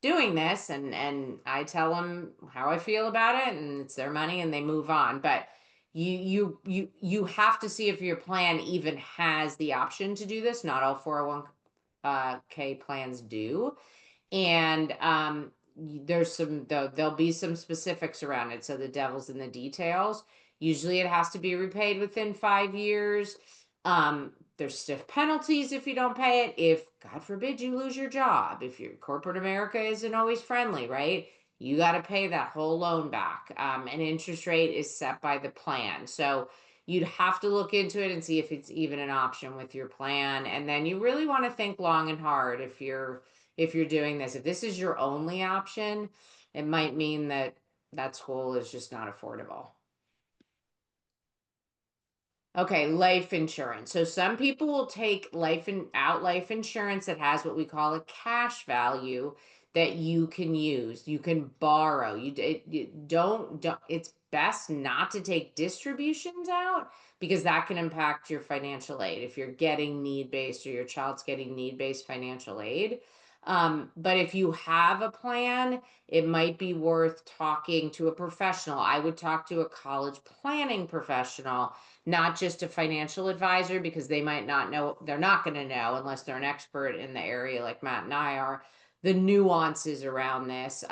doing this, and I tell them how I feel about it, and it's their money and they move on. But you have to see if your plan even has the option to do this. Not all 401k plans do. And there'll be some specifics around it, so the devil's in the details. Usually it has to be repaid within 5 years. There's stiff penalties if you don't pay it. If God forbid you lose your job, if your corporate America isn't always friendly, right, you got to pay that whole loan back. And interest rate is set by the plan, so you'd have to look into it and see if it's even an option with your plan. And then you really want to think long and hard if you're doing this. If this is your only option, it might mean that school is just not affordable. Okay, life insurance. So some people will take life insurance that has what we call a cash value that you can use. You can borrow. You don't it's best not to take distributions out, because that can impact your financial aid if you're getting need-based or your child's getting need-based financial aid. But if you have a plan, it might be worth talking to a professional. I would talk to a college planning professional, not just a financial advisor, because they might not know, they're not going to know unless they're an expert in the area like Matt and I are, the nuances around this.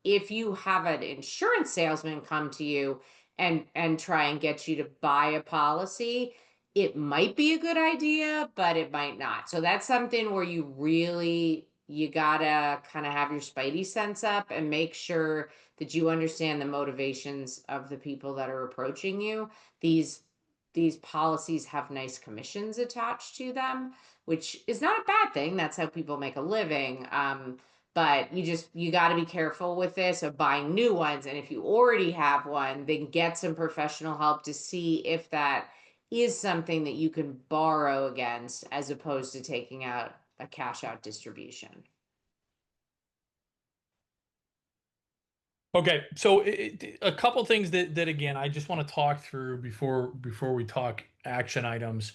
If you have an insurance salesman come to you and try and get you to buy a policy, it might be a good idea, but it might not. So that's something where you gotta kind of have your spidey sense up and make sure that you understand the motivations of the people that are approaching you. These policies have nice commissions attached to them, which is not a bad thing. That's how people make a living. But you got to be careful with this of buying new ones. And if you already have one, then get some professional help to see if that is something that you can borrow against, as opposed to taking out a cash out distribution. Okay, so a couple things that again I just want to talk through before we talk action items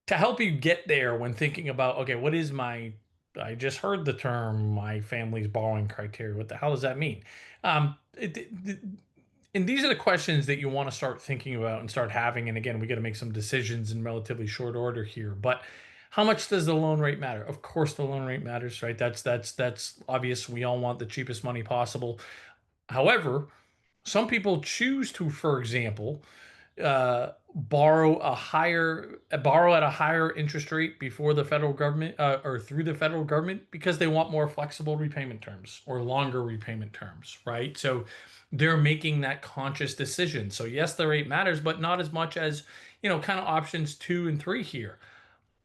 to help you get there when thinking about, okay, what is my, I just heard the term my family's borrowing criteria. What the hell does that mean? And these are the questions that you want to start thinking about and start having. And again, we got to make some decisions in relatively short order here. But how much does the loan rate matter? Of course, the loan rate matters, right? That's obvious. We all want the cheapest money possible. However, some people choose to, for example, borrow at a higher interest rate before the federal government or through the federal government because they want more flexible repayment terms or longer repayment terms, right? So they're making that conscious decision. So yes, the rate matters, but not as much as, kind of options two and three here.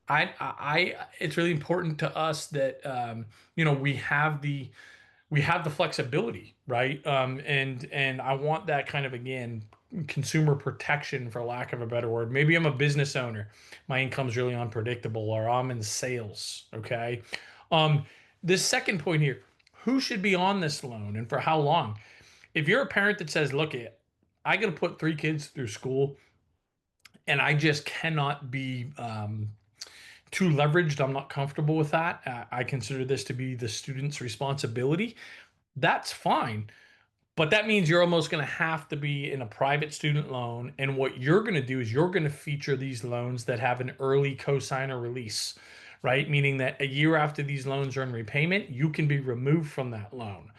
It's really important to us that we have the flexibility, right? And I want that kind of, again, consumer protection, for lack of a better word. Maybe I'm a business owner, my income's really unpredictable, or I'm in sales. Okay. Um, this second point here: who should be on this loan and for how long? If you're a parent that says, "Look, I got to put three kids through school, and I just cannot be too leveraged. I'm not comfortable with that. I consider this to be the student's responsibility." That's fine. But that means you're almost going to have to be in a private student loan. And what you're going to do is you're going to feature these loans that have an early cosigner release, right? Meaning that a year after these loans are in repayment, you can be removed from that loan.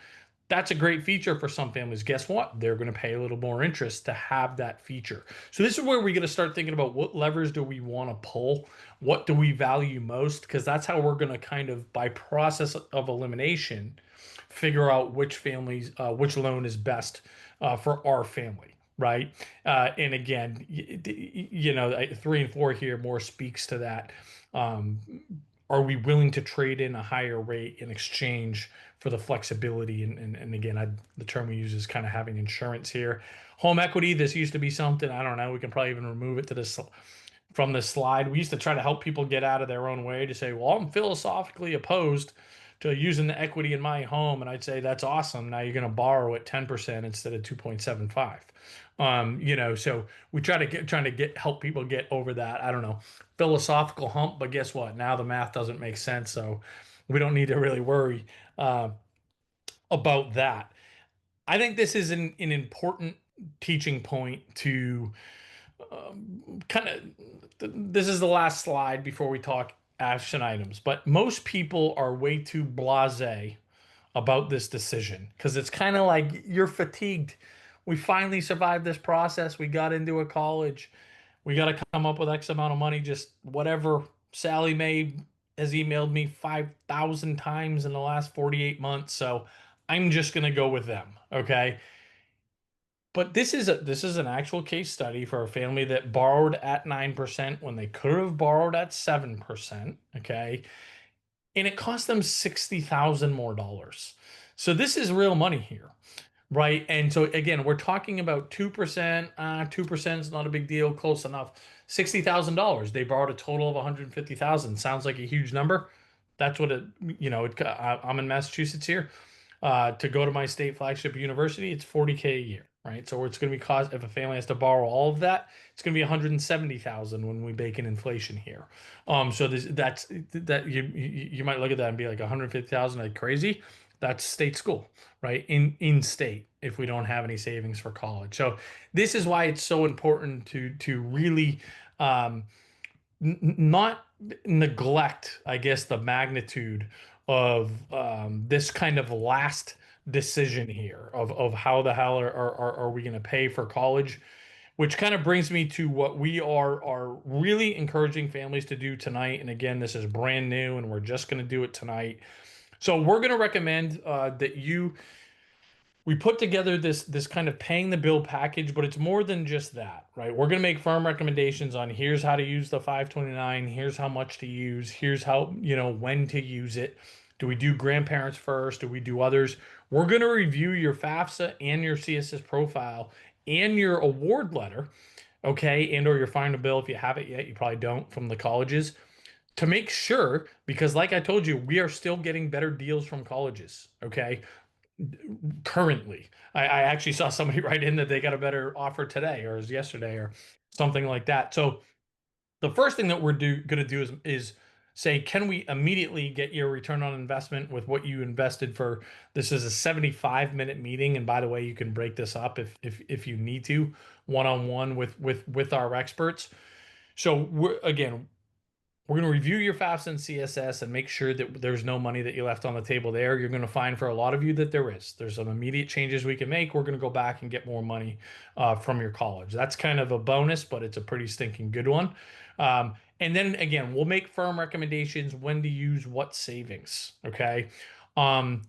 That's a great feature for some families. Guess what? They're going to pay a little more interest to have that feature. So this is where we're going to start thinking about what levers do we want to pull? What do we value most? Because that's how we're going to kind of, by process of elimination, figure out which loan is best for our family, right? And again, three and four here more speaks to that. Um, are we willing to trade in a higher rate in exchange for the flexibility? And again, the term we use is kind of having insurance here. Home equity, this used to be something, I don't know, we can probably even remove it to this from this slide. We used to try to help people get out of their own way to say, well, I'm philosophically opposed to using the equity in my home. And I'd say, that's awesome. Now you're going to borrow at 10% instead of 2.75. So we trying to help people get over that, I don't know, philosophical hump. But guess what? Now the math doesn't make sense. So we don't need to really worry uh, about that. I think this is an important teaching point to kind of, this is the last slide before we talk action items, but most people are way too blasé about this decision because it's kind of like you're fatigued. We finally survived this process. We got into a college. We got to come up with X amount of money, just whatever. Sally Mae has emailed me 5,000 times in the last 48 months. So I'm just going to go with them. Okay. But this is an actual case study for a family that borrowed at 9% when they could have borrowed at 7%. Okay. And it cost them 60,000 more dollars. So this is real money here. Right. And so again, we're talking about 2%. 2% is not a big deal. Close enough. $60,000. They borrowed a total of 150,000. Sounds like a huge number. That's what I'm in Massachusetts here. To go to my state flagship university, it's 40K a year, right? So it's going to be cost if a family has to borrow all of that, it's going to be 170,000 when we bake in inflation here. So that you might look at that and be like 150,000 like crazy. That's state school, right? In state if we don't have any savings for college. So this is why it's so important to really um, not neglect, I guess, the magnitude of this kind of last decision here of how the hell are we going to pay for college, which kind of brings me to what we are really encouraging families to do tonight. And again, this is brand new, and we're just going to do it tonight. So we're going to recommend that we put together this kind of paying the bill package, but it's more than just that, right? We're going to make firm recommendations on here's how to use the 529, here's how much to use, here's how, when to use it. Do we do grandparents first? Do we do others? We're going to review your FAFSA and your CSS profile and your award letter, okay, and or your final bill if you have it yet. You probably don't from the colleges to make sure, because like I told you, we are still getting better deals from colleges, okay? currently. I actually saw somebody write in that they got a better offer today or is yesterday or something like that. So the first thing that we're going to do is say, can we immediately get your return on investment with what you invested for? This is a 75-minute meeting, and by the way, you can break this up if you need to, one on one with our experts. So we're going to review your FAFSA and CSS and make sure that there's no money that you left on the table there. You're going to find for a lot of you that there is. There's some immediate changes we can make. We're going to go back and get more money from your college. That's kind of a bonus, but it's a pretty stinking good one. And then again, we'll make firm recommendations when to use what savings. Okay. Um,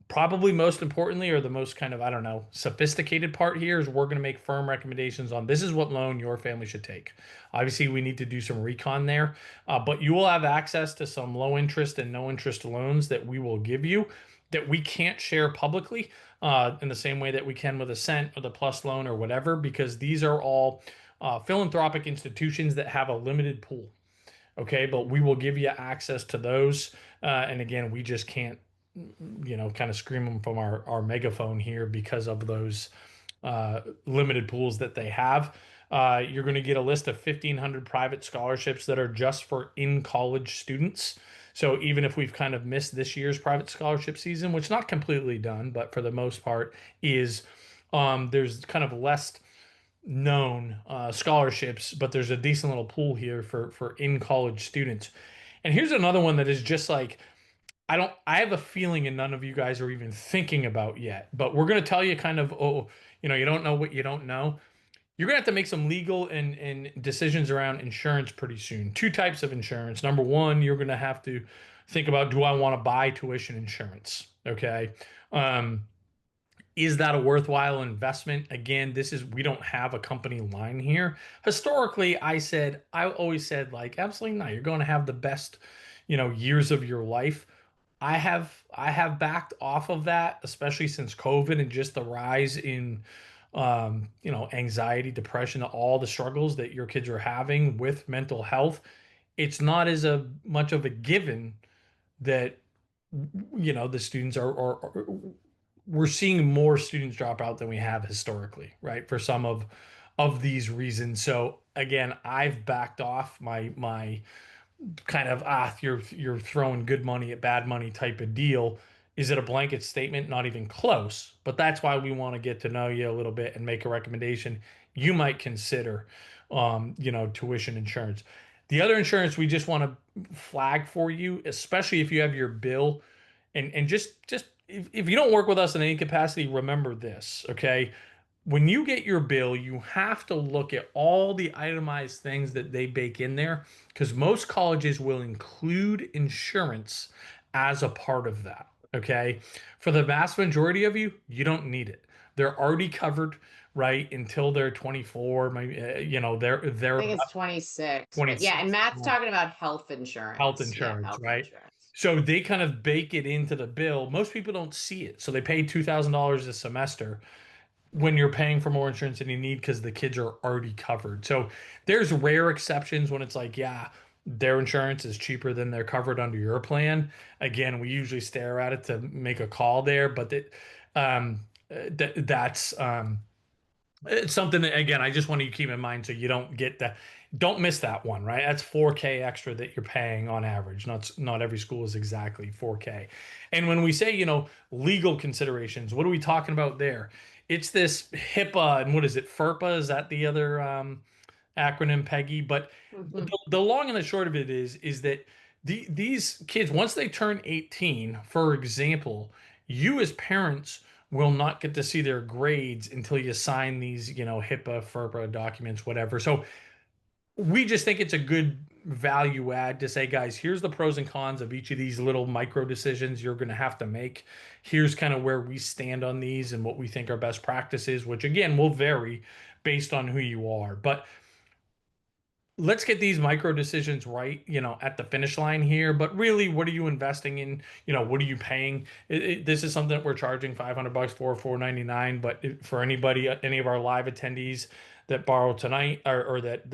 Probably most importantly, or the most kind of, I don't know, sophisticated part here is we're going to make firm recommendations on this is what loan your family should take. Obviously, we need to do some recon there, but you will have access to some low interest and no interest loans that we will give you that we can't share publicly in the same way that we can with Ascent or the Plus loan or whatever, because these are all philanthropic institutions that have a limited pool. Okay, but we will give you access to those. And again, we just can't, kind of scream them from our megaphone here because of those limited pools that they have. You're going to get a list of 1,500 private scholarships that are just for in-college students. So even if we've kind of missed this year's private scholarship season, which not completely done, but for the most part is there's kind of less known scholarships, but there's a decent little pool here for in-college students. And here's another one that is just like I have a feeling and none of you guys are even thinking about yet, but we're going to tell you kind of, oh, you don't know what you don't know. You're going to have to make some legal and decisions around insurance pretty soon. Two types of insurance. Number one, you're going to have to think about, do I want to buy tuition insurance? Okay. Um, is that a worthwhile investment? Again, we don't have a company line here. Historically, I always said like, absolutely not. You're going to have the best, years of your life. I have backed off of that, especially since COVID and just the rise in anxiety, depression, all the struggles that your kids are having with mental health. It's not as a much of a given that the students we're seeing more students drop out than we have historically, right? For some of these reasons. So again, I've backed off my kind of you're throwing good money at bad money type of deal. Is it a blanket statement? Not even close. But that's why we want to get to know you a little bit and make a recommendation. You might consider, tuition insurance. The other insurance we just want to flag for you, especially if you have your bill, and just if you don't work with us in any capacity, remember this, okay? When you get your bill, you have to look at all the itemized things that they bake in there because most colleges will include insurance as a part of that. Okay. For the vast majority of you, you don't need it. They're already covered, right? Until they're 24, maybe, they're I think it's about 26, but yeah, and 26 Matt's talking about health health insurance. Yeah, insurance, health right? insurance. So they kind of bake it into the bill. Most people don't see it. So they pay $2,000 a semester when you're paying for more insurance than you need because the kids are already covered. So there's rare exceptions when it's like, yeah, their insurance is cheaper than they're covered under your plan. Again, we usually stare at it to make a call there, but that's it's something that again I just want you to keep in mind so you don't miss that one, right? That's 4K extra that you're paying on average. Not every school is exactly 4K. And when we say, legal considerations, what are we talking about there? It's this HIPAA and what is it? FERPA? Is that the other acronym, Peggy? But Mhm. the long and the short of it is that these kids, once they turn 18, for example, you as parents will not get to see their grades until you sign these, HIPAA, FERPA documents, whatever. So we just think it's a good value add to say, guys, here's the pros and cons of each of these little micro decisions you're going to have to make. Here's kind of where we stand on these and what we think our best practices, which again will vary based on who you are. But let's get these micro decisions right, at the finish line here. But really, what are you investing in? What are you paying? This is something that we're charging $500 for, $499. But for anybody, any of our live attendees that borrow tonight or that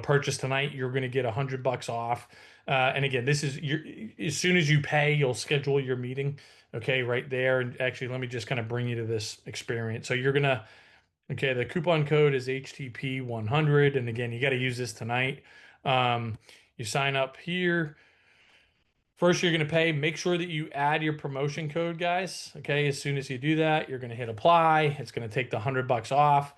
purchase tonight, you're going to get $100 off. And again, this is your as soon as you pay, you'll schedule your meeting. Okay, right there. And actually, let me just kind of bring you to this experience. So you're gonna okay, the coupon code is HTP 100, and again, you got to use this tonight. You sign up here. First, you're going to pay. Make sure that you add your promotion code, guys. Okay, as soon as you do that, you're going to hit apply. It's going to take the $100 off.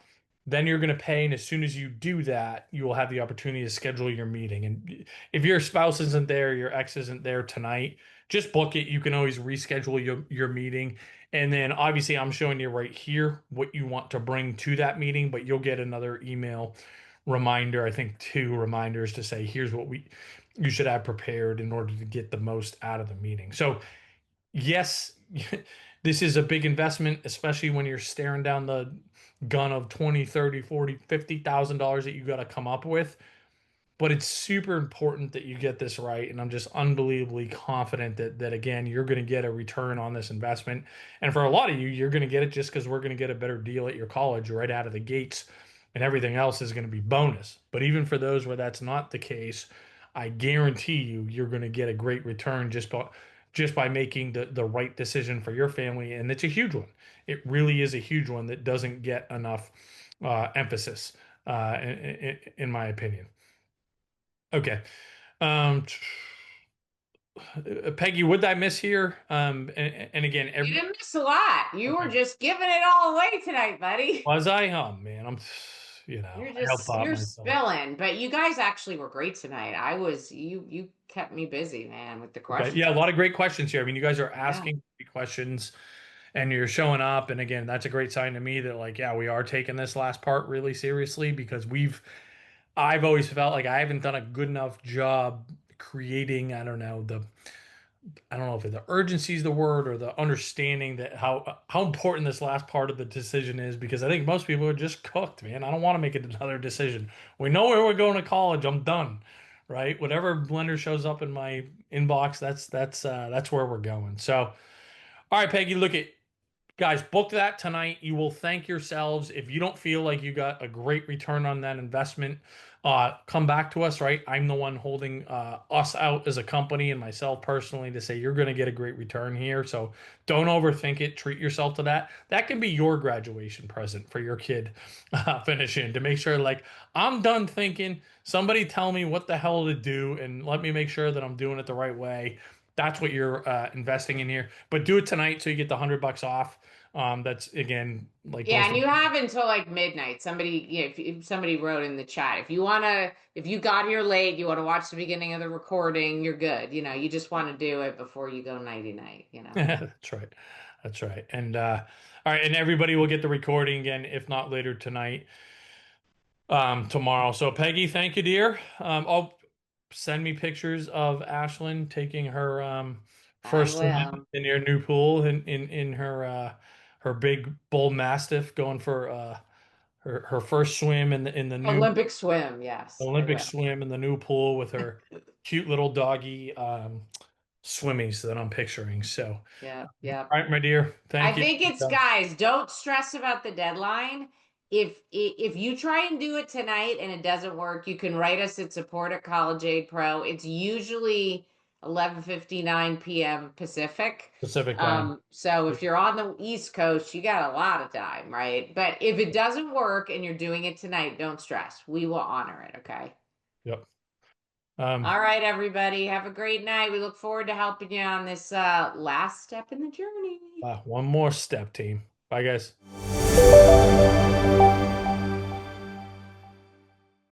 Then you're going to pay, and as soon as you do that, you will have the opportunity to schedule your meeting. And if your spouse isn't there, your ex isn't there tonight, just book it. You can always reschedule your meeting. And then obviously, I'm showing you right here what you want to bring to that meeting, but you'll get another email reminder. I think two reminders to say, here's what you should have prepared in order to get the most out of the meeting. So, yes, this is a big investment, especially when you're staring down the gun of 20, 30, 40, $50,000 that you got to come up with. But it's super important that you get this right, and I'm just unbelievably confident that again, you're going to get a return on this investment. And for a lot of you, you're going to get it just because we're going to get a better deal at your college right out of the gates, and everything else is going to be bonus. But even for those where that's not the case, I guarantee you're going to get a great return just by making the right decision for your family, and it's a huge one. It really is a huge one that doesn't get enough emphasis, in my opinion. Okay. Um, Peggy, what did I miss here? And again, You didn't miss a lot. You were okay. just giving it all away tonight, buddy. Was I? Oh man, I outthought You're myself. spilling, but you guys actually were great tonight. You kept me busy, man, with the Okay. questions. Yeah, a lot of great questions here. I mean, you guys are Yeah. asking great questions and you're showing up. And again, that's a great sign to me that like, yeah, we are taking this last part really seriously because I've always felt like I haven't done a good enough job creating, I don't know if the urgency is the word or the understanding that how important this last part of the decision is because I think most people are just cooked, man. I don't want to make it another decision. We know where we're going to college. I'm done, right? Whatever blender shows up in my inbox, that's where we're going. So, all right, Peggy, look at guys, book that tonight. You will thank yourselves if you don't feel like you got a great return on that investment. Come back to us, right? I'm the one holding us out as a company and myself personally to say you're going to get a great return here. So don't overthink it. Treat yourself to that. That can be your graduation present for your kid finishing to make sure, like, I'm done thinking. Somebody tell me what the hell to do and let me make sure that I'm doing it the right way. That's what you're investing in here. But do it tonight so you get the $100 off. That's again like Yeah, most and of you have until like midnight. Somebody, if somebody wrote in the chat, if you got here late, you want to watch the beginning of the recording, you're good. You just want to do it before you go nighty night. that's right. That's right. And all right, and everybody will get the recording again, if not later tonight, tomorrow. So Peggy, thank you, dear. I'll send me pictures of Ashlyn taking her I first swim will. in your new pool in her big bull mastiff going for her first swim in the new Olympic swim, yes, I Olympic will. swim in the new pool with her cute little doggy swimmies that I'm picturing. So, Yeah, yeah. all right, my dear, I thank you. think it's guys, don't stress about the deadline. If you try and do it tonight and it doesn't work, you can write us at support at College Aid Pro. It's usually 11:59 p.m. Pacific. Pacific time. So if you're on the East Coast, you got a lot of time, right? But if it doesn't work and you're doing it tonight, don't stress. We will honor it, okay? Yep. All right, everybody. Have a great night. We look forward to helping you on this last step in the journey. One more step, team. Bye, guys.